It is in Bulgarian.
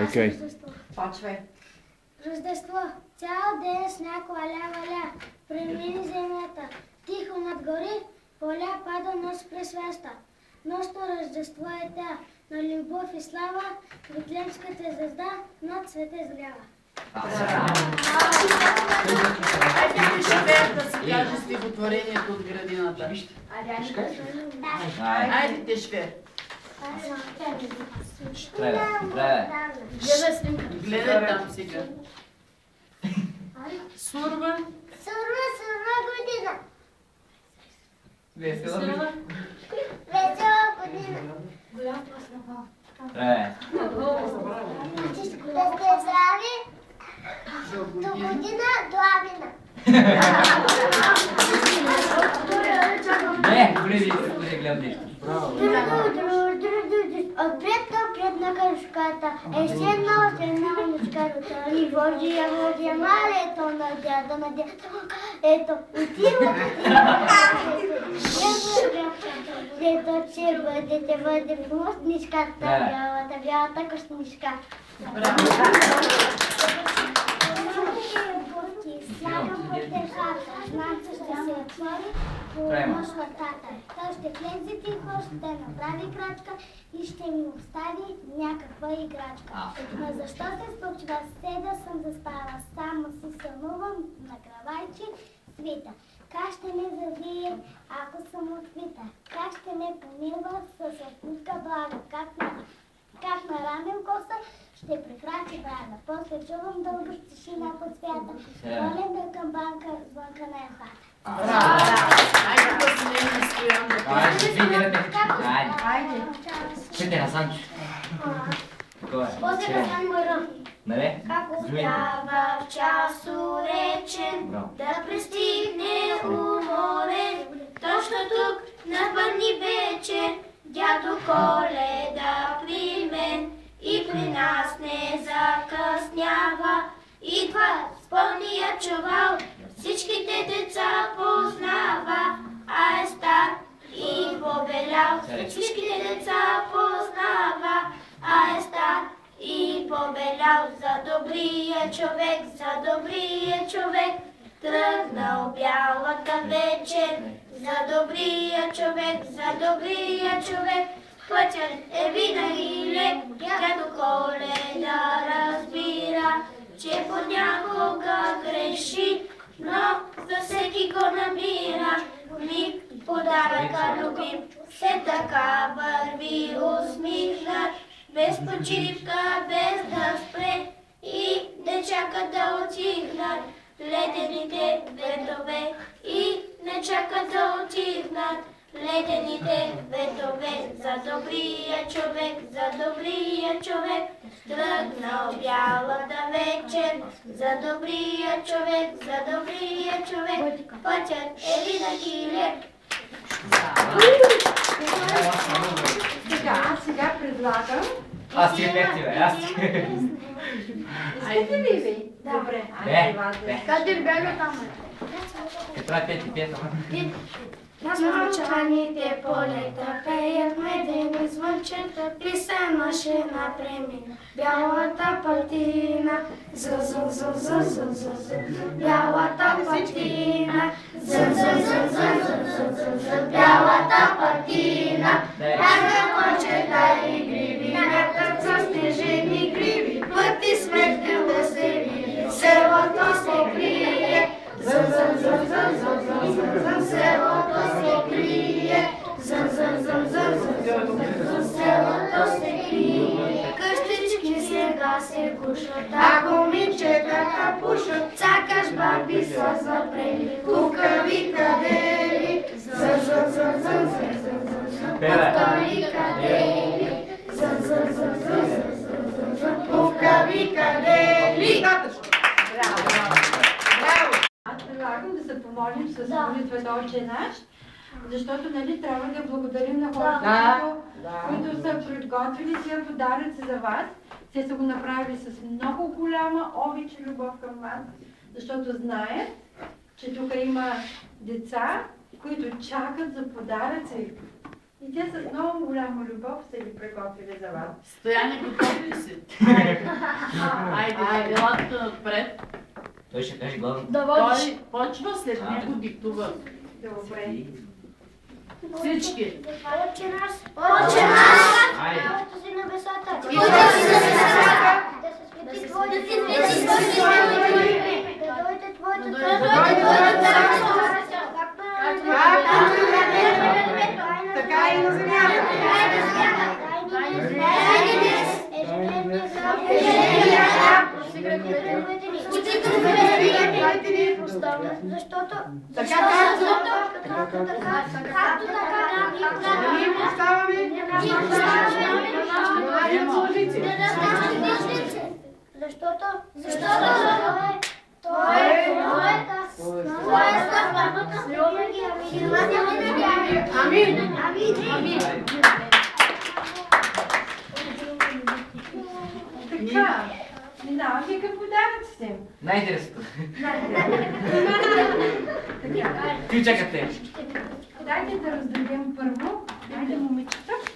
Окей. Почвай. Рождество. Цял ден сняг валя, премини земята. Тихо над гори, поля пада нощ пресвеща. Нощно Рождество е тя, на любов и слава, Витлемската звезда над света изгрява. Айде пишете да си каже стихотворението от градината. Айде ти шве. Гледай там сега. Сурва. Сурва година. Весела година. Весела година. Да сте здрави. До година, до Амина. Не, добре гледам нещо. Отпред на кръшката е седнала внучката. И водия малето на дядо. Ето, отива. Ето, че бъде мощничката, бялата кошничка. Слягам по тежата, знам, че ще се отвори по вратата. Той ще влезе тихо, ще направи крачка и ще ми остави някаква играчка. Но защо се случва? Седа съм заспала, само си сънувам на кравайче свита. Как ще ме завие, ако съм открита? Как ще ме помилва с отпуска блага? Как наранем коса, ще прекрачи брада. После чувам дълга тишина под свята. Молим да към банка, звънка на ехата. Айде да си не стоям да кажа. Айде. Чуйте на Санчо. После да стане мъръм. Нали? Как успява в час уречен да пристигне уморен. Точно тук на бъдни вечер дядо Коледа при мен и при нас не закъснява. Идва с пълния чувал, всичките деца познава, а е стар и побелял. Всичките деца познава, а е стар и побелял. За добрия човек, тръгнал бялата вечер. За добрия човек, пътят е винаги лек. Дядо Коледа разбира, че понякога греши, но за всеки го намира. Миг подаръка любим, се така върви усмихнат, без почивка, без да спре и не чака да отихнат ледените ветрове. И не чака да отихнат ледените ветрове. За добрия човек, тръгнал бялата вечер. За добрия човек, пътят е винаги лек. Сега предлагам. Аз ти пехте, бе, аз ти. Искате ли ви? Добре. Къде бяга там? Трябва пети пета. Мълчаните полета пеят медени звънчета, писана шина премина бялата патина. Бялата патина. Бялата патина. Бяга кончета и гриви, мятат с снежени гриви, пъти смехнало се види, селото се крие. Селото се крие, селото се крие. Къщички сега се гушат, а момичетата пушат. Сякаш баби са запрели, кукави къде ли? Кукави къде ли? Кукави къде ли? Аз предлагам да се помолим с молитвата Отче наш, защото нали трябва да благодарим на хората, които са приготвили тия подаръци за вас. Те са го направили с много голяма обич и любов към вас, защото знаят, че тук има деца, които чакат за подаръци. И те с много голяма любов са ги приготвили за вас. Стояне, готов ли си? Айде, елате напред. Той ще каже главно. Той почва, след него диктува. Добре. Всички. Отче наш, който си на небесата, да се свети Твоето име, да дойде Твоето царство, Така и на земята. Защото Така ние поставаме защото той е твоята Амин. Така, минаваме към подаръците. Най-интересното. Ти чакате. Дайте да раздадем първо. Дайте момичета.